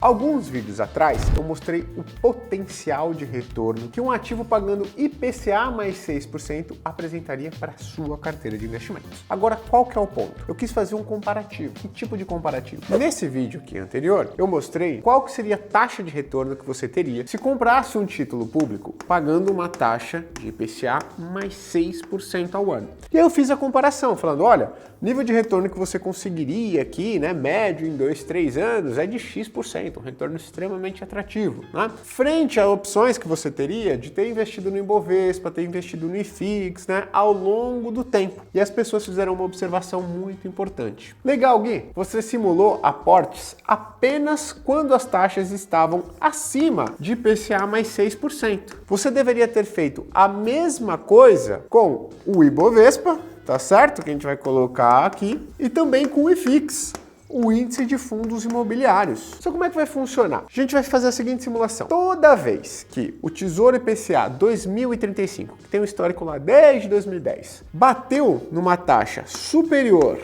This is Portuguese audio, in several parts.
Alguns vídeos atrás eu mostrei o potencial de retorno que um ativo pagando IPCA mais 6% apresentaria para a sua carteira de investimentos. Agora, qual que é o ponto? Eu quis fazer um comparativo. Que tipo de comparativo? Nesse vídeo aqui anterior, eu mostrei qual que seria a taxa de retorno que você teria se comprasse um título público pagando uma taxa de IPCA mais 6% ao ano. E aí eu fiz a comparação, falando, olha, nível de retorno que você conseguiria aqui, né, médio em 2, 3 anos, é de X%. Um retorno extremamente atrativo, né? Frente a opções que você teria de ter investido no Ibovespa, ter investido no IFIX, né, ao longo do tempo. E as pessoas fizeram uma observação muito importante. Legal, Gui, você simulou aportes apenas quando as taxas estavam acima de IPCA mais 6%. Você deveria ter feito a mesma coisa com o Ibovespa, tá certo? Que a gente vai colocar aqui, e também com o IFIX, o índice de fundos imobiliários. Só como é que vai funcionar? A gente vai fazer a seguinte simulação. Toda vez que o Tesouro IPCA 2035, que tem um histórico lá desde 2010, bateu numa taxa superior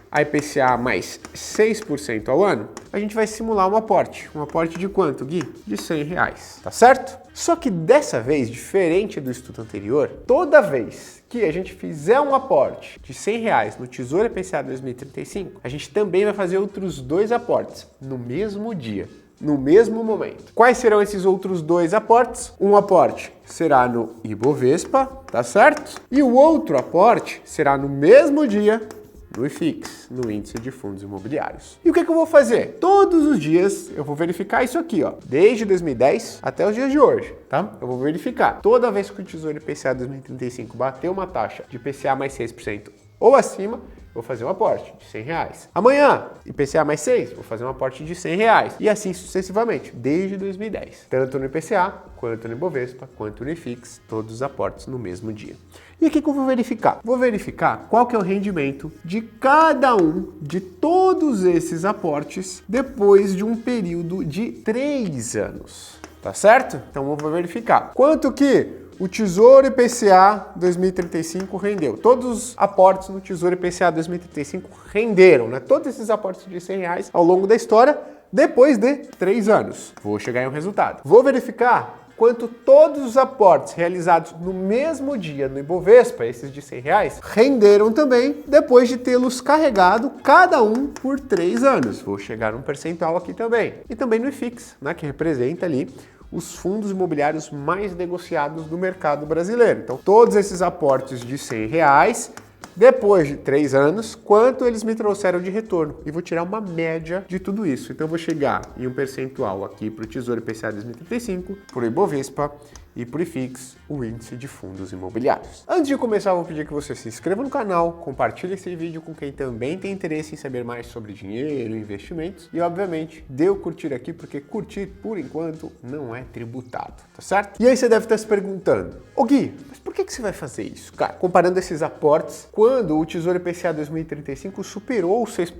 a IPCA mais 6% ao ano, a gente vai simular um aporte. Um aporte de quanto, Gui? De R$100, tá certo? Só que dessa vez, diferente do estudo anterior, toda vez que a gente fizer um aporte de R$100 no Tesouro IPCA 2035, a gente também vai fazer outros 2 aportes no mesmo dia, no mesmo momento. Quais serão esses outros 2 aportes? Um aporte será no Ibovespa, tá certo? E o outro aporte será no mesmo dia no IFIX, no índice de fundos imobiliários. E o que eu vou fazer? Todos os dias eu vou verificar isso aqui, ó, desde 2010 até os dias de hoje, tá? Eu vou verificar. Toda vez que o Tesouro IPCA 2035 bater uma taxa de IPCA mais 6% ou acima, vou fazer um aporte de R$100. Amanhã, IPCA mais 6, vou fazer um aporte de R$100. E assim sucessivamente, desde 2010. Tanto no IPCA, quanto no Ibovespa, quanto no IFIX, todos os aportes no mesmo dia. E aqui que eu vou verificar? Vou verificar qual que é o rendimento de cada um de todos esses aportes depois de um período de 3 anos. Tá certo? Então eu vou verificar. Quanto que o Tesouro IPCA 2035 rendeu? Todos os aportes no Tesouro IPCA 2035 renderam, né? Todos esses aportes de R$100 ao longo da história, depois de 3 anos. Vou chegar em um resultado. Vou verificar quanto todos os aportes realizados no mesmo dia no Ibovespa, esses de R$100, renderam também depois de tê-los carregado cada um por 3 anos. Vou chegar a um percentual aqui também. E também no IFIX, né, que representa ali os fundos imobiliários mais negociados do mercado brasileiro. Então, todos esses aportes de R$100, depois de 3 anos, quanto eles me trouxeram de retorno? E vou tirar uma média de tudo isso. Então, eu vou chegar em um percentual aqui para o Tesouro IPCA 2035, para o Ibovespa e para o IFIX, o índice de fundos imobiliários. Antes de começar, eu vou pedir que você se inscreva no canal, compartilhe esse vídeo com quem também tem interesse em saber mais sobre dinheiro, investimentos e, obviamente, dê o curtir aqui, porque curtir, por enquanto, não é tributado, tá certo? E aí você deve estar se perguntando, ô Gui, mas por que você vai fazer isso? Cara, comparando esses aportes, quando o Tesouro IPCA 2035 superou os 6%,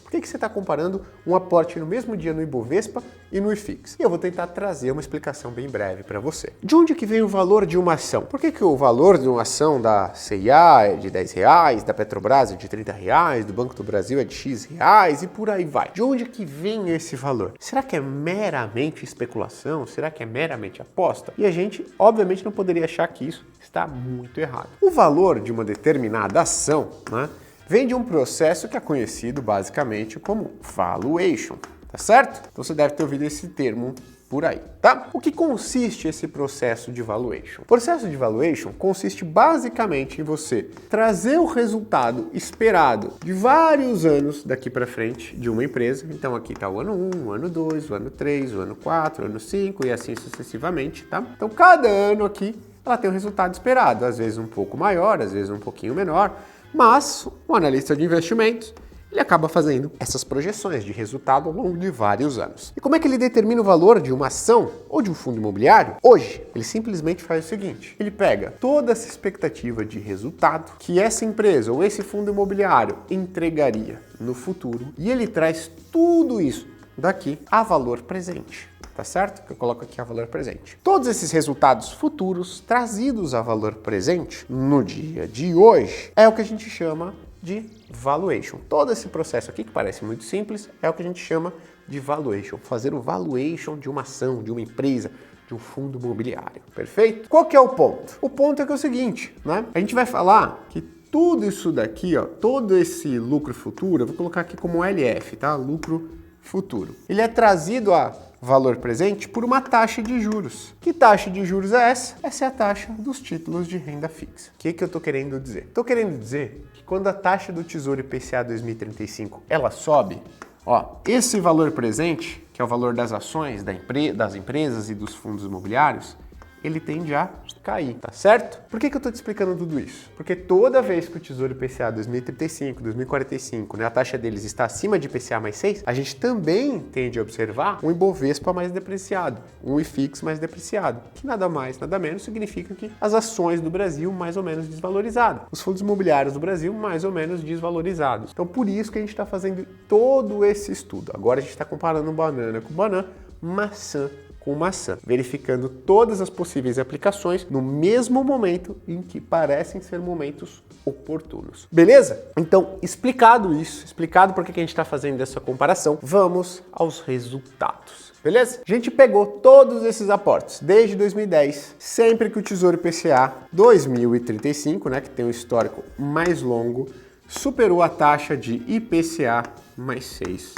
por que você está comparando um aporte no mesmo dia no Ibovespa e no IFIX? E eu vou tentar trazer uma explicação bem breve para você. De onde que vem o valor de uma ação? Por que o valor de uma ação da CIA é de R$10, da Petrobras é de R$30, do Banco do Brasil é de X reais e por aí vai? De onde que vem esse valor? Será que é meramente especulação? Será que é meramente aposta? E a gente, obviamente, não poderia achar que isso está muito errado. O valor de uma determinada ação, né, vem de um processo que é conhecido basicamente como valuation, tá certo? Então você deve ter ouvido esse termo por aí, tá? O que consiste esse processo de valuation? O processo de valuation consiste basicamente em você trazer o resultado esperado de vários anos daqui para frente de uma empresa. Então aqui está o ano 1, o ano 2, o ano 3, o ano 4, o ano 5 e assim sucessivamente, tá? Então cada ano aqui ela tem um resultado esperado, às vezes um pouco maior, às vezes um pouquinho menor, mas o analista de investimentos ele acaba fazendo essas projeções de resultado ao longo de vários anos. E como é que ele determina o valor de uma ação ou de um fundo imobiliário? Hoje, ele simplesmente faz o seguinte, ele pega toda essa expectativa de resultado que essa empresa ou esse fundo imobiliário entregaria no futuro e ele traz tudo isso daqui a valor presente. Tá certo? Que eu coloco aqui a valor presente. Todos esses resultados futuros trazidos a valor presente no dia de hoje é o que a gente chama de valuation. Todo esse processo aqui, que parece muito simples, é o que a gente chama de valuation, fazer o valuation de uma ação, de uma empresa, de um fundo imobiliário, perfeito? Qual que é o ponto? O ponto é que é o seguinte, né? A gente vai falar que tudo isso daqui, ó, todo esse lucro futuro, eu vou colocar aqui como LF, tá? Lucro futuro. Ele é trazido a valor presente por uma taxa de juros. Que taxa de juros é essa? Essa é a taxa dos títulos de renda fixa. O que eu estou querendo dizer? Estou querendo dizer que quando a taxa do Tesouro IPCA 2035 ela sobe, ó, esse valor presente, que é o valor das ações das empresas e dos fundos imobiliários, ele tende a cair, tá certo? Por que eu tô te explicando tudo isso? Porque toda vez que o Tesouro IPCA 2035, 2045, né, a taxa deles está acima de IPCA mais 6, a gente também tende a observar um Ibovespa mais depreciado, um IFIX mais depreciado, que nada mais, nada menos significa que as ações do Brasil mais ou menos desvalorizadas, os fundos imobiliários do Brasil mais ou menos desvalorizados. Então por isso que a gente está fazendo todo esse estudo. Agora a gente está comparando banana com banana, maçã com maçã, verificando todas as possíveis aplicações no mesmo momento em que parecem ser momentos oportunos. Beleza? Então, explicado isso, explicado por que a gente está fazendo essa comparação, vamos aos resultados. Beleza? A gente pegou todos esses aportes desde 2010, sempre que o Tesouro IPCA 2035, né, que tem um histórico mais longo, superou a taxa de IPCA mais 6%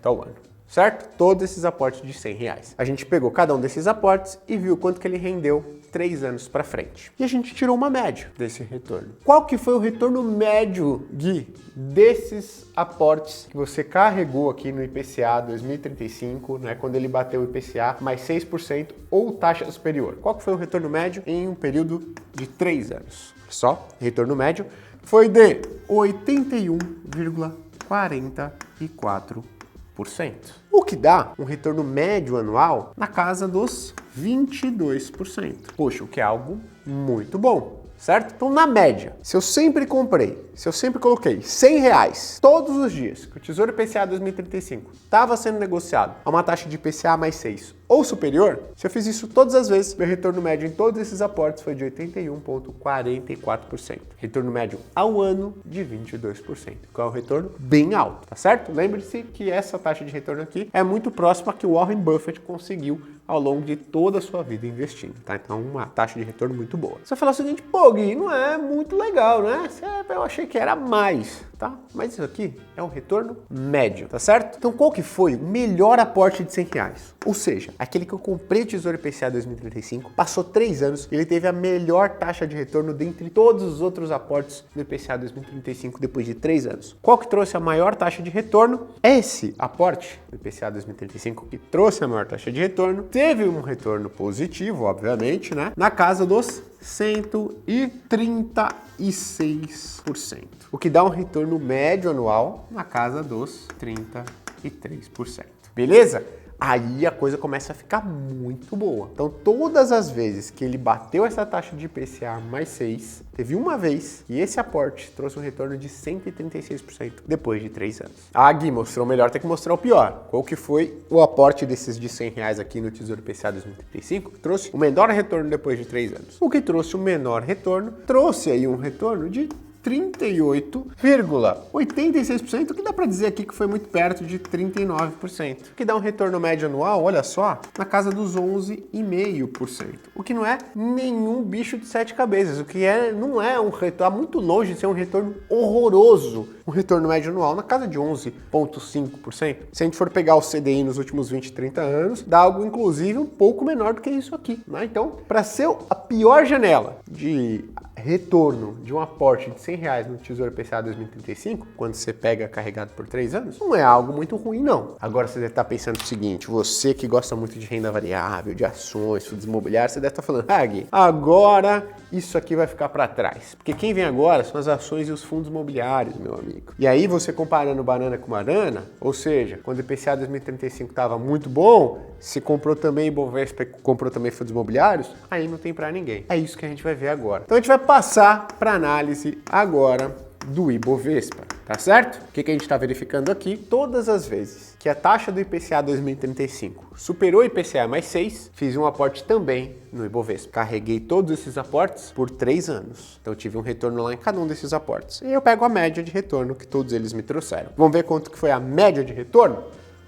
ao ano. Certo? Todos esses aportes de R$100. A gente pegou cada um desses aportes e viu quanto que ele rendeu 3 anos para frente. E a gente tirou uma média desse retorno. Qual que foi o retorno médio, Gui, desses aportes que você carregou aqui no IPCA 2035, né, quando ele bateu o IPCA mais 6% ou taxa superior? Qual que foi o retorno médio em um período de 3 anos? Só, retorno médio foi de 81,44%. O que dá um retorno médio anual na casa dos 22%. Poxa, o que é algo muito bom, certo? Então, na média, se eu sempre coloquei R$100 todos os dias que o Tesouro IPCA 2035 estava sendo negociado a uma taxa de IPCA mais 6 ou superior, se eu fiz isso todas as vezes, meu retorno médio em todos esses aportes foi de 81,44%. Retorno médio ao ano de 22%, que é um retorno bem alto, tá certo? Lembre-se que essa taxa de retorno aqui é muito próxima que o Warren Buffett conseguiu ao longo de toda a sua vida investindo, tá? Então, uma taxa de retorno muito boa. Você vai falar o seguinte, pô, Gui, não é muito legal, né? Eu achei que era mais, tá? Mas isso aqui é um retorno médio, tá certo? Então, qual que foi o melhor aporte de R$100? Ou seja, aquele que eu comprei o Tesouro IPCA 2035, passou 3 anos, ele teve a melhor taxa de retorno dentre todos os outros aportes do IPCA 2035 depois de 3 anos. Qual que trouxe a maior taxa de retorno? Esse aporte do IPCA 2035 que trouxe a maior taxa de retorno, teve um retorno positivo, obviamente, né? Na casa dos 136%, o que dá um retorno médio anual na casa dos 33%. Beleza? Aí a coisa começa a ficar muito boa. Então, todas as vezes que ele bateu essa taxa de IPCA mais 6, teve uma vez que esse aporte trouxe um retorno de 136% depois de 3 anos. A Gui mostrou o melhor, tem que mostrar o pior. Qual que foi o aporte desses de R$100 aqui no Tesouro IPCA 2035 que trouxe o menor retorno depois de 3 anos? O que trouxe o menor retorno, trouxe aí um retorno de 38,86%, que dá para dizer aqui que foi muito perto de 39%, que dá um retorno médio anual, olha só, na casa dos 11,5%, o que não é nenhum bicho de 7 cabeças, o que não é um retorno, está muito longe de ser um retorno horroroso, um retorno médio anual na casa de 11,5%. Se a gente for pegar o CDI nos últimos 20, 30 anos, dá algo inclusive um pouco menor do que isso aqui, né? Então, para ser a pior janela de retorno de um aporte de R$100 no Tesouro IPCA 2035, quando você pega carregado por 3 anos, não é algo muito ruim, não. Agora você deve estar pensando o seguinte, você que gosta muito de renda variável, de ações, fundos imobiliários, você deve estar falando, Gui, agora isso aqui vai ficar para trás. Porque quem vem agora são as ações e os fundos imobiliários, meu amigo. E aí você comparando banana com banana, ou seja, quando o IPCA 2035 estava muito bom, se comprou também Ibovespa, comprou também fundos imobiliários, aí não tem para ninguém. É isso que a gente vai ver agora. Então a gente vai passar para análise agora do Ibovespa, tá certo? O que a gente está verificando aqui? Todas as vezes que a taxa do IPCA 2035 superou o IPCA mais 6, fiz um aporte também no Ibovespa. Carreguei todos esses aportes por 3 anos. Então eu tive um retorno lá em cada um desses aportes. E eu pego a média de retorno que todos eles me trouxeram. Vamos ver quanto que foi a média de retorno?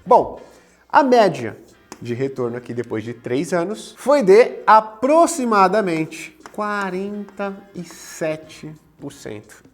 Bom, a média de retorno aqui depois de 3 anos foi de aproximadamente 47%.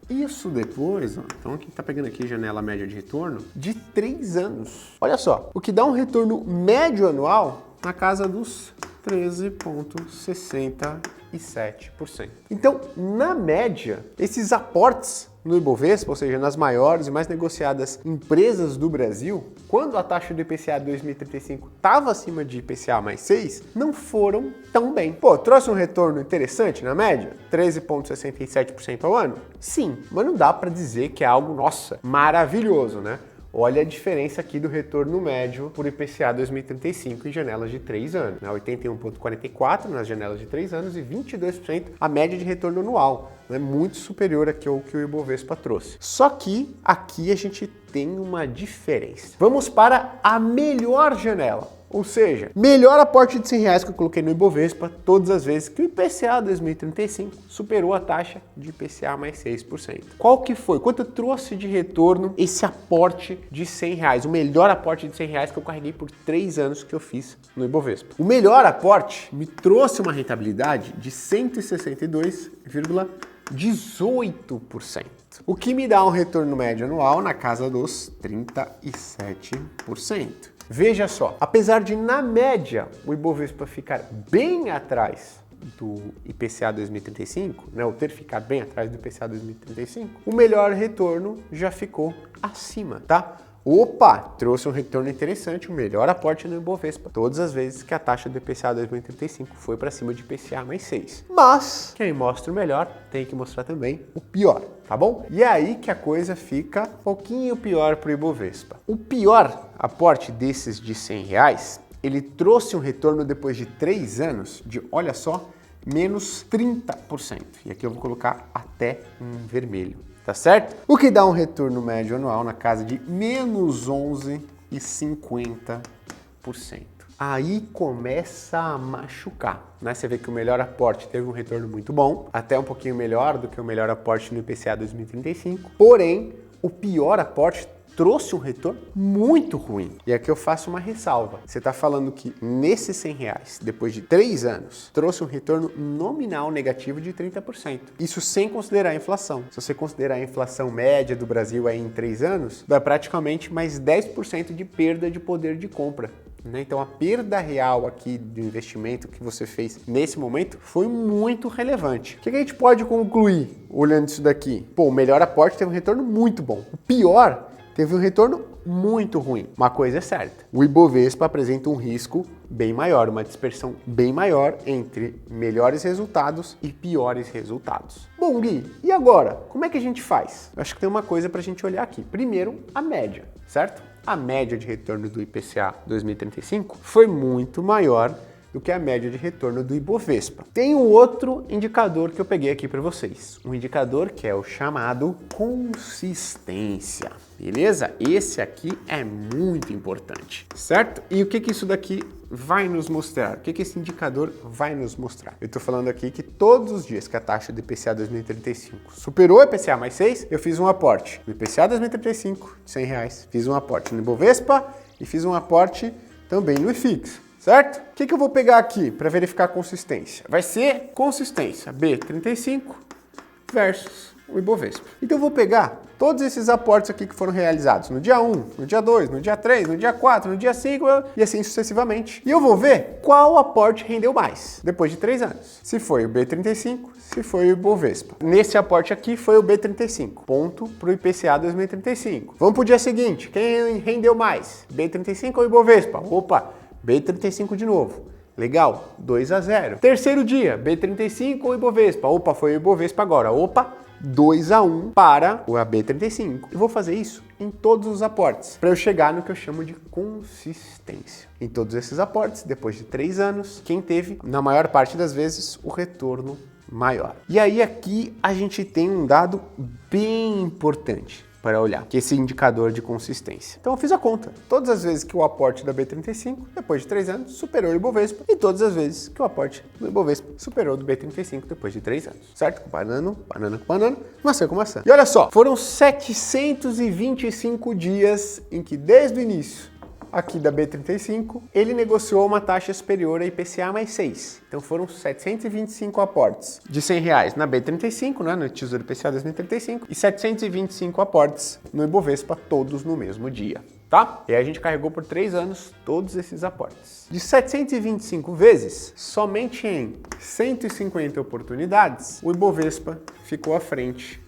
Isso depois, ó, então quem está pegando aqui janela média de retorno, de 3 anos. Olha só, o que dá um retorno médio anual na casa dos 13,67%. Então, na média, esses aportes no Ibovespa, ou seja, nas maiores e mais negociadas empresas do Brasil, quando a taxa do IPCA 2035 estava acima de IPCA mais 6, não foram tão bem. Pô, trouxe um retorno interessante na média? 13,67% ao ano? Sim, mas não dá para dizer que é algo, nossa, maravilhoso, né? Olha a diferença aqui do retorno médio por IPCA 2035 em janelas de 3 anos. 81,44% nas janelas de 3 anos e 22% a média de retorno anual. É muito superior aqui ao que o Ibovespa trouxe. Só que aqui a gente tem uma diferença. Vamos para a melhor janela. Ou seja, melhor aporte de R$100 que eu coloquei no Ibovespa todas as vezes que o IPCA 2035 superou a taxa de IPCA mais 6%. Qual que foi? Quanto eu trouxe de retorno esse aporte de R$100? O melhor aporte de R$100 que eu carreguei por 3 anos que eu fiz no Ibovespa. O melhor aporte me trouxe uma rentabilidade de 162,18%. O que me dá um retorno médio anual na casa dos 37%. Veja só, apesar de, na média, o Ibovespa ficar bem atrás do IPCA 2035, né, ou ter ficado bem atrás do IPCA 2035, o melhor retorno já ficou acima, tá? Opa, trouxe um retorno interessante, o melhor aporte no Ibovespa, todas as vezes que a taxa do IPCA 2035 foi para cima de IPCA mais 6. Mas, quem mostra o melhor tem que mostrar também o pior, tá bom? E é aí que a coisa fica um pouquinho pior para o Ibovespa. O pior aporte desses de R$100, ele trouxe um retorno depois de 3 anos de, olha só, menos 30%. E aqui eu vou colocar até em vermelho. Tá certo? O que dá um retorno médio anual na casa de menos 11,50%. Aí começa a machucar, né? Você vê que o melhor aporte teve um retorno muito bom, até um pouquinho melhor do que o melhor aporte no IPCA 2035, porém, o pior aporte trouxe um retorno muito ruim. E aqui eu faço uma ressalva. Você está falando que nesses R$100, depois de 3 anos, trouxe um retorno nominal negativo de 30%. Isso sem considerar a inflação. Se você considerar a inflação média do Brasil aí em 3 anos, dá praticamente mais 10% de perda de poder de compra. Então a perda real aqui do investimento que você fez nesse momento foi muito relevante. O que a gente pode concluir olhando isso daqui? Pô, o melhor aporte teve um retorno muito bom. O pior teve um retorno muito ruim. Uma coisa é certa, o Ibovespa apresenta um risco bem maior, uma dispersão bem maior entre melhores resultados e piores resultados. Bom, Gui, e agora? Como é que a gente faz? Eu acho que tem uma coisa para a gente olhar aqui. Primeiro, a média, certo? A média de retorno do IPCA 2035 foi muito maior do que a média de retorno do Ibovespa. Tem um outro indicador que eu peguei aqui para vocês, um indicador que é o chamado consistência, beleza? Esse aqui é muito importante, certo? E o que isso daqui vai nos mostrar? O que esse indicador vai nos mostrar? Eu estou falando aqui que todos os dias que a taxa do IPCA 2035 superou o IPCA mais 6, eu fiz um aporte no IPCA 2035 de R$100, fiz um aporte no Ibovespa e fiz um aporte também no IFIX. Certo? O que eu vou pegar aqui para verificar a consistência? Vai ser consistência B35 versus o Ibovespa. Então eu vou pegar todos esses aportes aqui que foram realizados no dia 1, no dia 2, no dia 3, no dia 4, no dia 5 e assim sucessivamente. E eu vou ver qual aporte rendeu mais depois de 3 anos. Se foi o B35, se foi o Ibovespa. Nesse aporte aqui foi o B35, ponto para o IPCA 2035. Vamos para o dia seguinte, quem rendeu mais? B35 ou Ibovespa? Opa! B35 de novo. Legal, 2-0. Terceiro dia, B35 ou Ibovespa? Opa, foi o Ibovespa agora. Opa, 2-1 para o B35. Eu vou fazer isso em todos os aportes, para eu chegar no que eu chamo de consistência. Em todos esses aportes, depois de 3 anos, quem teve, na maior parte das vezes, o retorno maior. E aí aqui a gente tem um dado bem importante para olhar, que é esse indicador de consistência. Então eu fiz a conta. Todas as vezes que o aporte da B35, depois de 3 anos, superou o Ibovespa, e todas as vezes que o aporte do Ibovespa superou do B35 depois de 3 anos. Certo? Banana com banana, maçã com maçã. E olha só, foram 725 dias em que desde o início aqui da B35, ele negociou uma taxa superior a IPCA mais 6. Então foram 725 aportes de R$100 na B35, né, no Tesouro IPCA 2035, e 725 aportes no Ibovespa, todos no mesmo dia. Tá? E aí a gente carregou por 3 anos todos esses aportes. De 725 vezes, somente em 150 oportunidades, o Ibovespa ficou à frente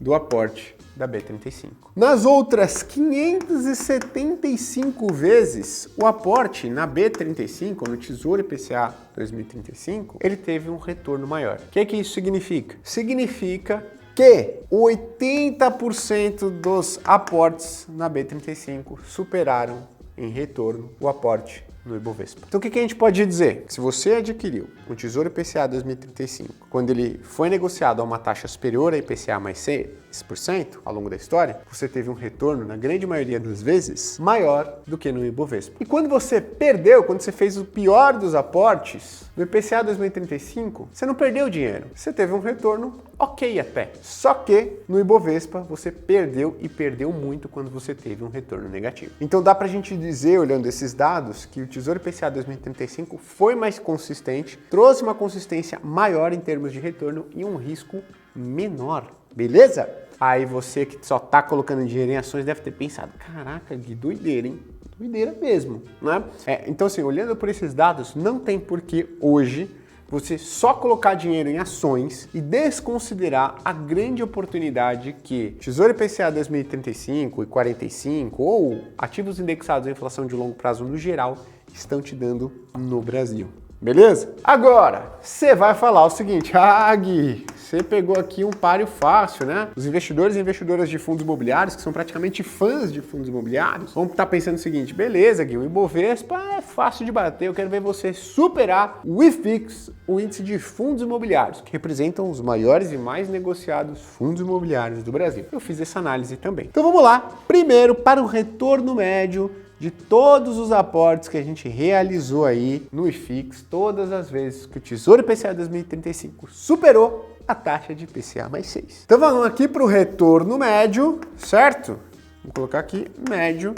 do aporte da B35. Nas outras 575 vezes, o aporte na B35, no Tesouro IPCA 2035, ele teve um retorno maior. O que isso significa? Significa que 80% dos aportes na B35 superaram em retorno o aporte no Ibovespa. Então o que a gente pode dizer? Se você adquiriu o Tesouro IPCA 2035, quando ele foi negociado a uma taxa superior a IPCA mais 6% ao longo da história, você teve um retorno, na grande maioria das vezes, maior do que no Ibovespa. E quando você perdeu, quando você fez o pior dos aportes, no IPCA 2035, você não perdeu dinheiro, você teve um retorno ok até. Só que no Ibovespa você perdeu e perdeu muito quando você teve um retorno negativo. Então dá pra gente dizer, olhando esses dados, que o Tesouro IPCA 2035 foi mais consistente, trouxe uma consistência maior em termos de retorno e um risco menor. Beleza? Aí você que só tá colocando dinheiro em ações deve ter pensado, caraca, que doideira, hein? Doideira mesmo, né? Então assim, olhando por esses dados, não tem por que hoje você só colocar dinheiro em ações e desconsiderar a grande oportunidade que Tesouro IPCA 2035 e 45 ou ativos indexados à inflação de longo prazo no geral estão te dando no Brasil. Beleza? Agora, você vai falar o seguinte, Gui, você pegou aqui um páreo fácil, né? Os investidores e investidoras de fundos imobiliários, que são praticamente fãs de fundos imobiliários, vão estar pensando o seguinte, beleza, Gui, o Ibovespa é fácil de bater, eu quero ver você superar o IFIX, o índice de fundos imobiliários, que representam os maiores e mais negociados fundos imobiliários do Brasil. Eu fiz essa análise também. Então vamos lá, primeiro para o retorno médio de todos os aportes que a gente realizou aí no IFIX, todas as vezes que o Tesouro IPCA 2035 superou a taxa de IPCA mais 6. Então vamos aqui para o retorno médio, certo? Vou colocar aqui médio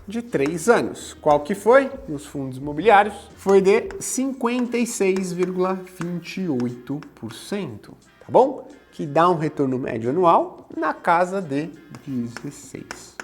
de 3 anos. Qual que foi? Nos fundos imobiliários foi de 56,28%, tá bom? Que dá um retorno médio anual na casa de 16%.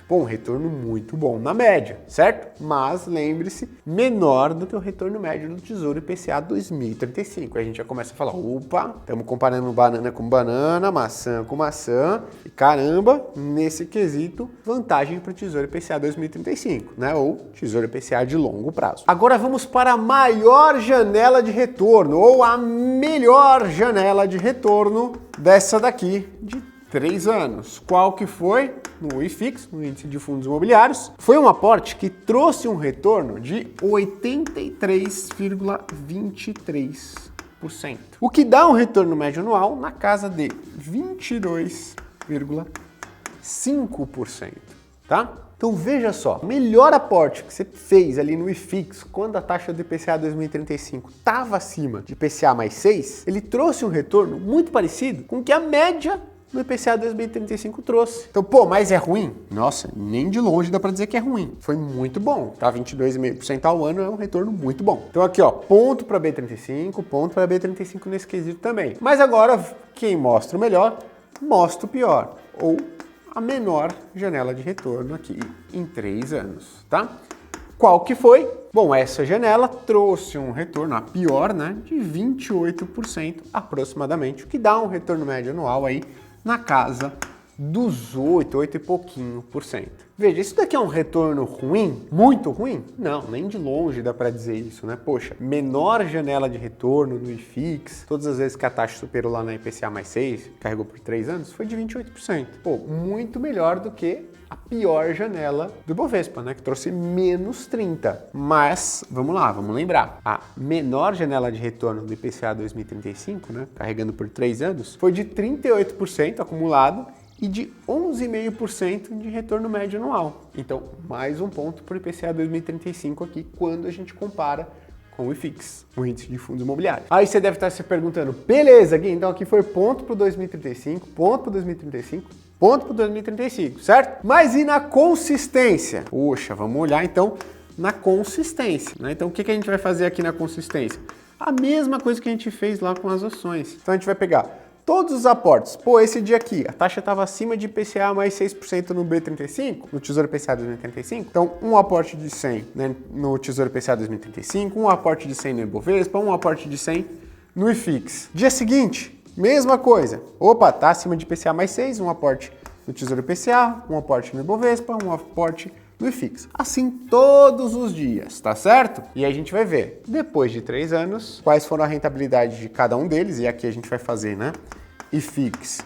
Bom, retorno muito bom na média, certo? Mas lembre-se, menor do que o retorno médio do Tesouro IPCA 2035. Aí a gente já começa a falar, opa, estamos comparando banana com banana, maçã com maçã, e caramba, nesse quesito, vantagem para o Tesouro IPCA 2035, né? Ou Tesouro IPCA de longo prazo. Agora vamos para a maior janela de retorno, ou a melhor janela de retorno dessa daqui, de 3 anos. Qual que foi? No IFIX, no índice de fundos imobiliários, foi um aporte que trouxe um retorno de 83,23%, o que dá um retorno médio anual na casa de 22,5%, tá? Então veja só, o melhor aporte que você fez ali no IFIX, quando a taxa do IPCA 2035 estava acima de IPCA mais 6, ele trouxe um retorno muito parecido com o que a média no IPCA 2035 trouxe. Então, mas é ruim? Nossa, nem de longe dá pra dizer que é ruim. Foi muito bom, tá? 22,5% ao ano é um retorno muito bom. Então aqui, ó, ponto para B35, ponto para B35 nesse quesito também. Mas agora, quem mostra o melhor, mostra o pior, ou a menor janela de retorno aqui em 3 anos, tá? Qual que foi? Bom, essa janela trouxe um retorno, a pior, né, de 28% aproximadamente, o que dá um retorno médio anual aí na casa dos 8 e pouquinho por cento. Veja, isso daqui é um retorno ruim? Muito ruim? Não, nem de longe dá para dizer isso, né? Poxa, menor janela de retorno no IFIX, todas as vezes que a taxa superou lá na IPCA mais 6, carregou por 3 anos, foi de 28%. Pô, muito melhor do que a pior janela do Ibovespa, né? Que trouxe menos 30%. Mas, vamos lá, vamos lembrar. A menor janela de retorno do IPCA 2035, né? Carregando por 3 anos, foi de 38% acumulado e de 11,5% de retorno médio anual. Então, mais um ponto para o IPCA 2035 aqui, quando a gente compara com o IFIX, o índice de fundos imobiliários. Aí você deve estar se perguntando, beleza, Gui, então aqui foi ponto para o 2035, ponto para o 2035, ponto para 2035, certo? Mas e na consistência? Poxa, vamos olhar então na consistência, né? Então o que a gente vai fazer aqui na consistência? A mesma coisa que a gente fez lá com as ações. Então a gente vai pegar todos os aportes. Pô, esse dia aqui, a taxa estava acima de IPCA mais 6% no B35, no Tesouro IPCA 2035. Então, um aporte de 100, né, no Tesouro IPCA 2035, um aporte de 100 no Ibovespa, um aporte de 100 no IFIX. Dia seguinte, mesma coisa. Opa, tá acima de IPCA mais 6, um aporte no Tesouro IPCA, um aporte no Ibovespa, um aporte no IFIX. Assim todos os dias, tá certo? E aí a gente vai ver, depois de 3 anos, quais foram a rentabilidade de cada um deles, e aqui a gente vai fazer, né? IFIX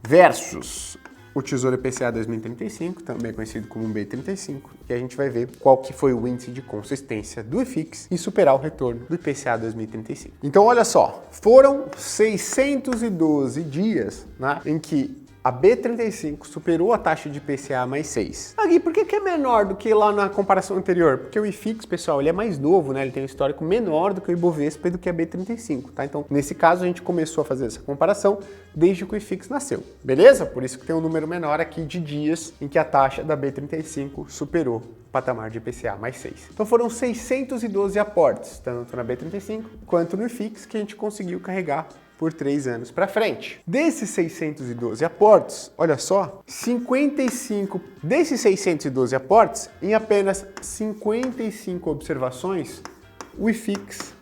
versus o Tesouro IPCA 2035, também conhecido como B35, e a gente vai ver qual que foi o índice de consistência do IFIX em superar o retorno do IPCA 2035. Então olha só, foram 612 dias, né, em que a B35 superou a taxa de IPCA mais 6. Aqui, por que é menor do que lá na comparação anterior? Porque o IFIX, pessoal, ele é mais novo, né? Ele tem um histórico menor do que o Ibovespa e do que a B35, tá? Então, nesse caso, a gente começou a fazer essa comparação desde que o IFIX nasceu, beleza? Por isso que tem um número menor aqui de dias em que a taxa da B35 superou o patamar de IPCA mais 6. Então, foram 612 aportes, tanto na B35 quanto no IFIX, que a gente conseguiu carregar por 3 anos para frente. Desses 612 aportes, olha só, 55 desses 612 aportes, em apenas 55 observações, o IFIX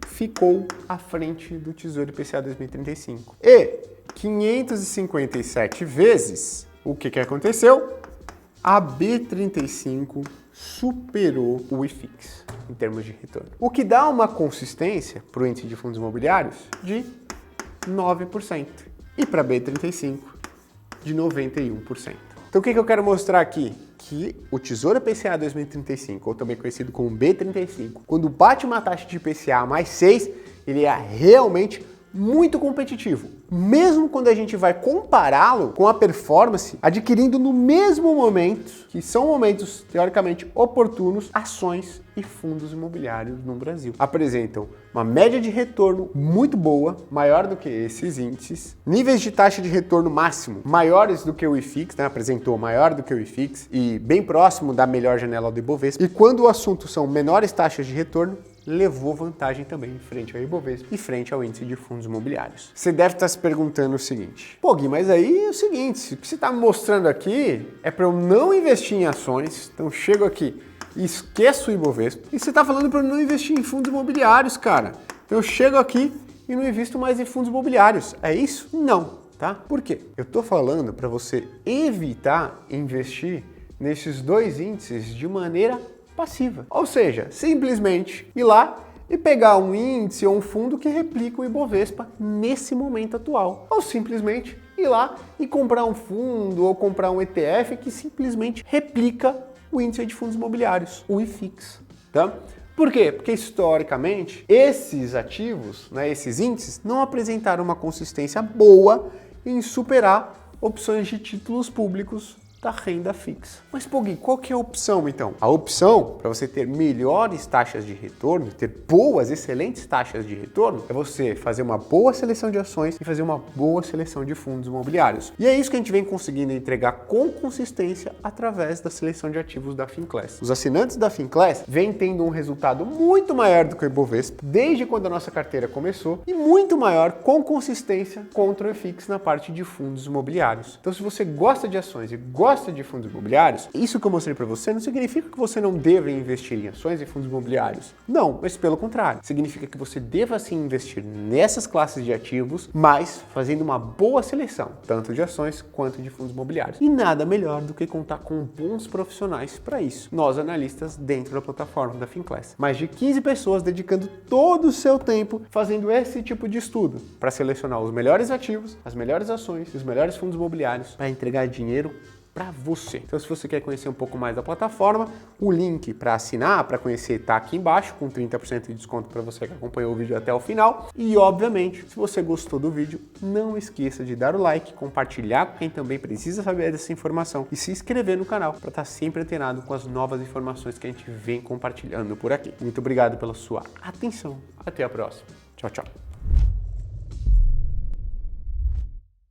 ficou à frente do Tesouro IPCA 2035. E 557 vezes, o que aconteceu? A B35 superou o IFIX em termos de retorno. O que dá uma consistência para o índice de fundos imobiliários de 9%. E para B35, de 91%. Então o que eu quero mostrar aqui? Que o Tesouro IPCA 2035, ou também conhecido como B35, quando bate uma taxa de IPCA mais 6, ele é realmente muito competitivo, mesmo quando a gente vai compará-lo com a performance adquirindo no mesmo momento, que são momentos teoricamente oportunos, ações e fundos imobiliários no Brasil. Apresentam uma média de retorno muito boa, maior do que esses índices, níveis de taxa de retorno máximo maiores do que o IFIX, né? Apresentou maior do que o IFIX e bem próximo da melhor janela do Ibovespa. E quando o assunto são menores taxas de retorno, levou vantagem também frente ao Ibovespa e frente ao índice de fundos imobiliários. Você deve estar se perguntando o seguinte: pô, Gui, mas aí é o seguinte, o que você está me mostrando aqui é para eu não investir em ações, então chego aqui e esqueço o Ibovespa, e você está falando para eu não investir em fundos imobiliários, cara. Então eu chego aqui e não invisto mais em fundos imobiliários. É isso? Não, tá? Por quê? Eu estou falando para você evitar investir nesses dois índices de maneira passiva. Ou seja, simplesmente ir lá e pegar um índice ou um fundo que replica o Ibovespa nesse momento atual. Ou simplesmente ir lá e comprar um fundo ou comprar um ETF que simplesmente replica o índice de fundos imobiliários, o IFIX, tá? Por quê? Porque historicamente esses ativos, né, esses índices, não apresentaram uma consistência boa em superar opções de títulos públicos da renda fixa. Mas, pô, Gui, qual que é a opção, então? A opção para você ter melhores taxas de retorno, ter boas, excelentes taxas de retorno, é você fazer uma boa seleção de ações e fazer uma boa seleção de fundos imobiliários. E é isso que a gente vem conseguindo entregar com consistência através da seleção de ativos da Finclass. Os assinantes da Finclass vêm tendo um resultado muito maior do que o Ibovespa desde quando a nossa carteira começou e muito maior com consistência contra o IFIX na parte de fundos imobiliários. Então, se você gosta de ações e gosta de fundos imobiliários, isso que eu mostrei para você não significa que você não deva investir em ações e fundos imobiliários. Não, mas pelo contrário, significa que você deva sim investir nessas classes de ativos, mas fazendo uma boa seleção, tanto de ações quanto de fundos imobiliários. E nada melhor do que contar com bons profissionais para isso. Nós, analistas, dentro da plataforma da Finclass. Mais de 15 pessoas dedicando todo o seu tempo fazendo esse tipo de estudo para selecionar os melhores ativos, as melhores ações e os melhores fundos imobiliários para entregar dinheiro para você. Então, se você quer conhecer um pouco mais da plataforma, o link para assinar, para conhecer, está aqui embaixo, com 30% de desconto para você que acompanhou o vídeo até o final. E, obviamente, se você gostou do vídeo, não esqueça de dar o like, compartilhar com quem também precisa saber dessa informação e se inscrever no canal para estar sempre antenado com as novas informações que a gente vem compartilhando por aqui. Muito obrigado pela sua atenção. Até a próxima. Tchau, tchau.